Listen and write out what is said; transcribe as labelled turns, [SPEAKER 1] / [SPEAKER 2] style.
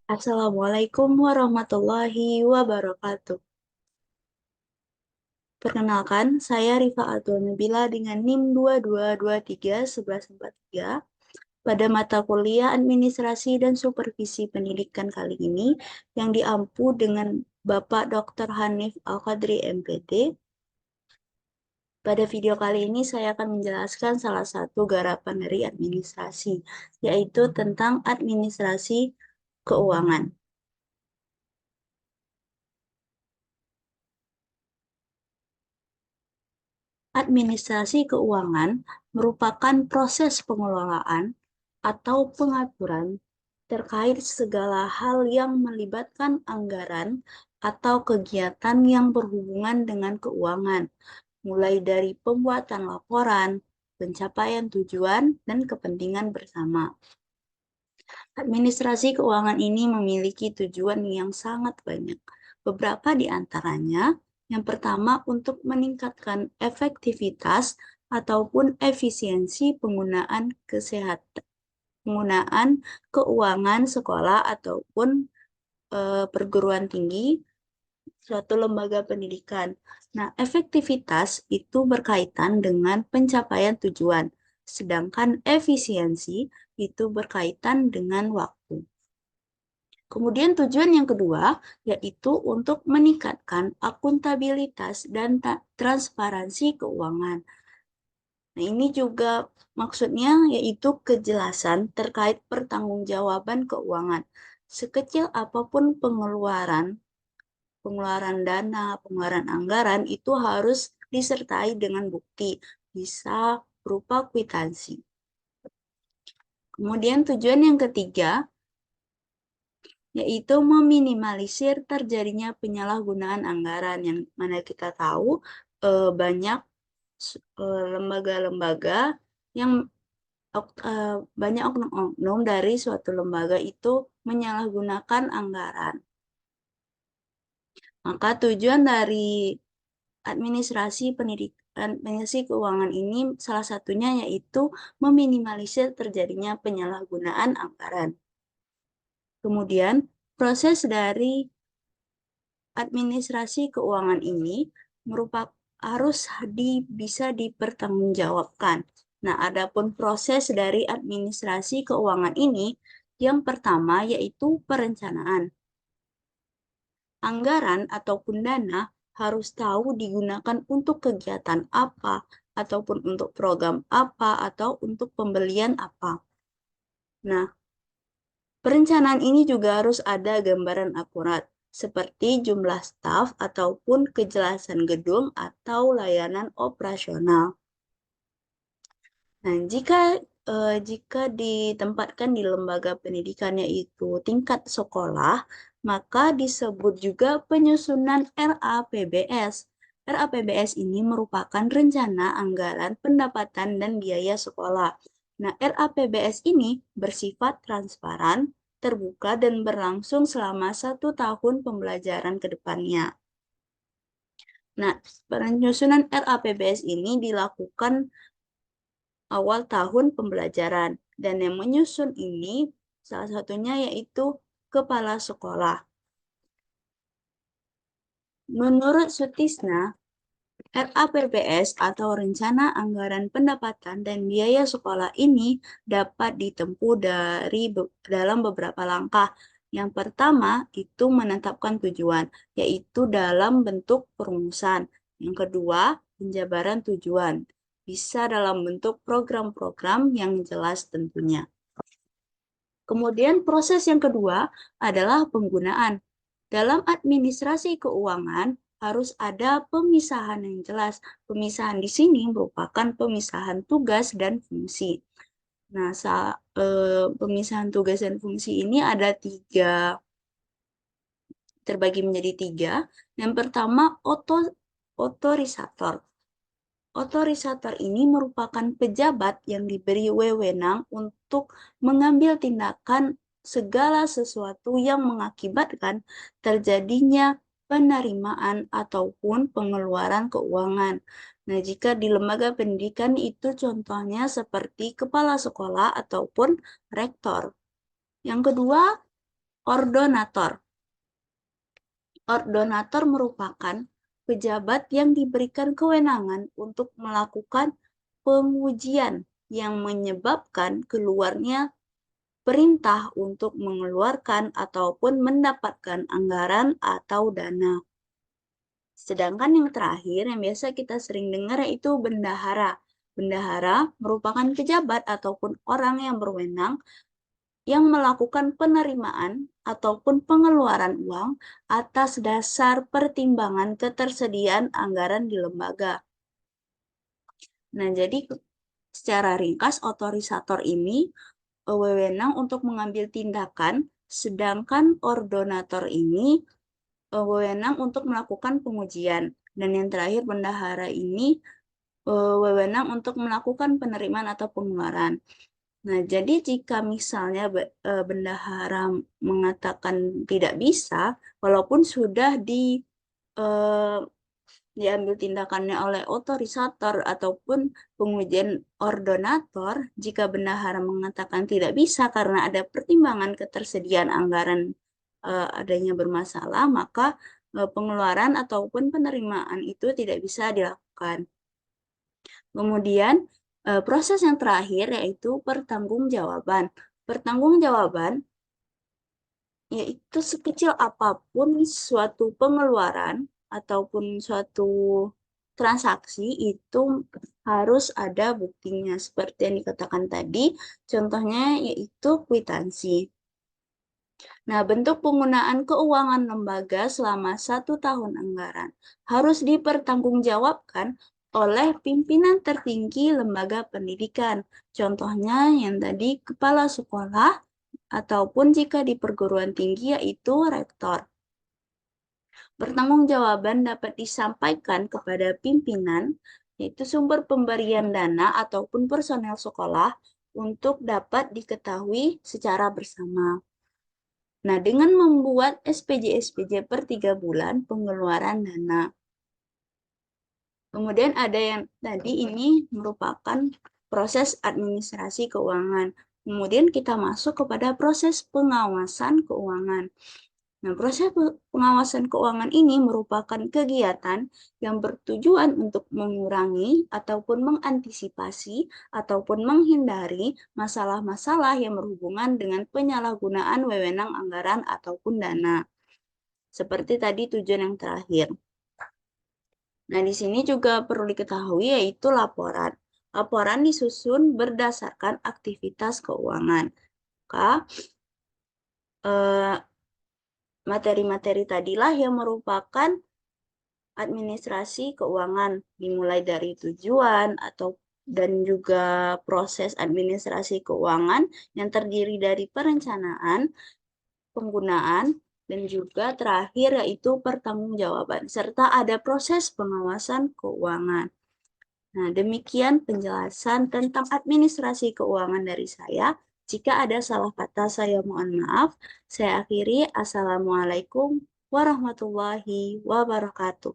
[SPEAKER 1] Assalamualaikum warahmatullahi wabarakatuh. Perkenalkan, saya Rifa Atul Nabila dengan NIM 22231143 pada mata kuliah Administrasi dan Supervisi Pendidikan kali ini yang diampu dengan Bapak Dr. Hanif Al-Qadri MPT. Pada video kali ini saya akan menjelaskan salah satu garapan dari administrasi, yaitu tentang administrasi keuangan. Administrasi keuangan merupakan proses pengelolaan atau pengaturan terkait segala hal yang melibatkan anggaran atau kegiatan yang berhubungan dengan keuangan, mulai dari pembuatan laporan, pencapaian tujuan, dan kepentingan bersama. Administrasi keuangan ini memiliki tujuan yang sangat banyak. Beberapa di antaranya, yang pertama untuk meningkatkan efektivitas ataupun efisiensi penggunaan keuangan sekolah ataupun perguruan tinggi suatu lembaga pendidikan. Nah, efektivitas itu berkaitan dengan pencapaian tujuan, sedangkan efisiensi itu berkaitan dengan waktu. Kemudian tujuan yang kedua yaitu untuk meningkatkan akuntabilitas dan transparansi keuangan. Nah, ini juga maksudnya yaitu kejelasan terkait pertanggungjawaban keuangan. Sekecil apapun pengeluaran dana, pengeluaran anggaran itu harus disertai dengan bukti, bisa berupa kwitansi. Kemudian tujuan yang ketiga yaitu meminimalisir terjadinya penyalahgunaan anggaran yang mana kita tahu banyak lembaga-lembaga yang banyak oknum-oknum dari suatu lembaga itu menyalahgunakan anggaran. Maka tujuan dari administrasi pendidikan, administrasi keuangan ini salah satunya yaitu meminimalisir terjadinya penyalahgunaan anggaran. Kemudian proses dari administrasi keuangan ini harus bisa dipertanggungjawabkan. Nah, adapun proses dari administrasi keuangan ini, yang pertama yaitu perencanaan. Anggaran ataupun dana harus tahu digunakan untuk kegiatan apa, ataupun untuk program apa, atau untuk pembelian apa. Nah, perencanaan ini juga harus ada gambaran akurat, seperti jumlah staf ataupun kejelasan gedung atau layanan operasional. Nah, jika ditempatkan di lembaga pendidikan yaitu tingkat sekolah, maka disebut juga penyusunan RAPBS. RAPBS ini merupakan rencana anggaran pendapatan dan biaya sekolah. Nah, RAPBS ini bersifat transparan, terbuka, dan berlangsung selama 1 tahun pembelajaran ke depannya. Nah, penyusunan RAPBS ini dilakukan awal tahun pembelajaran, dan yang menyusun ini salah satunya yaitu kepala sekolah. Menurut Sutisna, RAPBS atau Rencana Anggaran Pendapatan dan Biaya Sekolah ini dapat ditempuh dalam beberapa langkah. Yang pertama itu menetapkan tujuan, yaitu dalam bentuk perumusan. Yang kedua, penjabaran tujuan, bisa dalam bentuk program-program yang jelas tentunya. Kemudian proses yang kedua adalah penggunaan. Dalam administrasi keuangan harus ada pemisahan yang jelas. Pemisahan di sini merupakan pemisahan tugas dan fungsi. Nah, pemisahan tugas dan fungsi ini ada terbagi menjadi tiga. Yang pertama, otorisator. Otorisator ini merupakan pejabat yang diberi wewenang untuk mengambil tindakan segala sesuatu yang mengakibatkan terjadinya penerimaan ataupun pengeluaran keuangan. Nah, jika di lembaga pendidikan itu contohnya seperti kepala sekolah ataupun rektor. Yang kedua, ordonator. Ordonator merupakan pejabat yang diberikan kewenangan untuk melakukan pengujian yang menyebabkan keluarnya perintah untuk mengeluarkan ataupun mendapatkan anggaran atau dana. Sedangkan yang terakhir yang biasa kita sering dengar yaitu bendahara. Bendahara merupakan pejabat ataupun orang yang berwenang yang melakukan penerimaan ataupun pengeluaran uang atas dasar pertimbangan ketersediaan anggaran di lembaga. Nah, jadi secara ringkas otorisator ini wewenang untuk mengambil tindakan, sedangkan ordonator ini wewenang untuk melakukan pengujian. Dan yang terakhir bendahara ini wewenang untuk melakukan penerimaan atau pengeluaran. Nah, jadi jika misalnya bendahara mengatakan tidak bisa, walaupun sudah diambil tindakannya oleh otorisator ataupun pengujian ordonator, jika bendahara mengatakan tidak bisa karena ada pertimbangan ketersediaan anggaran adanya bermasalah, maka pengeluaran ataupun penerimaan itu tidak bisa dilakukan. Kemudian proses yang terakhir yaitu pertanggungjawaban. Pertanggungjawaban yaitu sekecil apapun suatu pengeluaran ataupun suatu transaksi itu harus ada buktinya. Seperti yang dikatakan tadi, contohnya yaitu kwitansi. Nah, bentuk penggunaan keuangan lembaga selama 1 tahun anggaran harus dipertanggungjawabkan oleh pimpinan tertinggi lembaga pendidikan. Contohnya yang tadi kepala sekolah ataupun jika di perguruan tinggi yaitu rektor. Pertanggungjawaban dapat disampaikan kepada pimpinan, yaitu sumber pemberian dana ataupun personel sekolah untuk dapat diketahui secara bersama. Nah, dengan membuat SPJ-SPJ per 3 bulan pengeluaran dana. Kemudian ada yang tadi ini merupakan proses administrasi keuangan. Kemudian kita masuk kepada proses pengawasan keuangan. Nah, proses pengawasan keuangan ini merupakan kegiatan yang bertujuan untuk mengurangi ataupun mengantisipasi ataupun menghindari masalah-masalah yang berhubungan dengan penyalahgunaan wewenang anggaran ataupun dana. Seperti tadi tujuan yang terakhir. Nah, di sini juga perlu diketahui yaitu laporan. Laporan disusun berdasarkan aktivitas keuangan. Maka, materi-materi tadilah yang merupakan administrasi keuangan, dimulai dari tujuan atau dan juga proses administrasi keuangan yang terdiri dari perencanaan, penggunaan, dan juga terakhir yaitu pertanggungjawaban, serta ada proses pengawasan keuangan. Nah, demikian penjelasan tentang administrasi keuangan dari saya. Jika ada salah kata, saya mohon maaf. Saya akhiri. Assalamualaikum warahmatullahi wabarakatuh.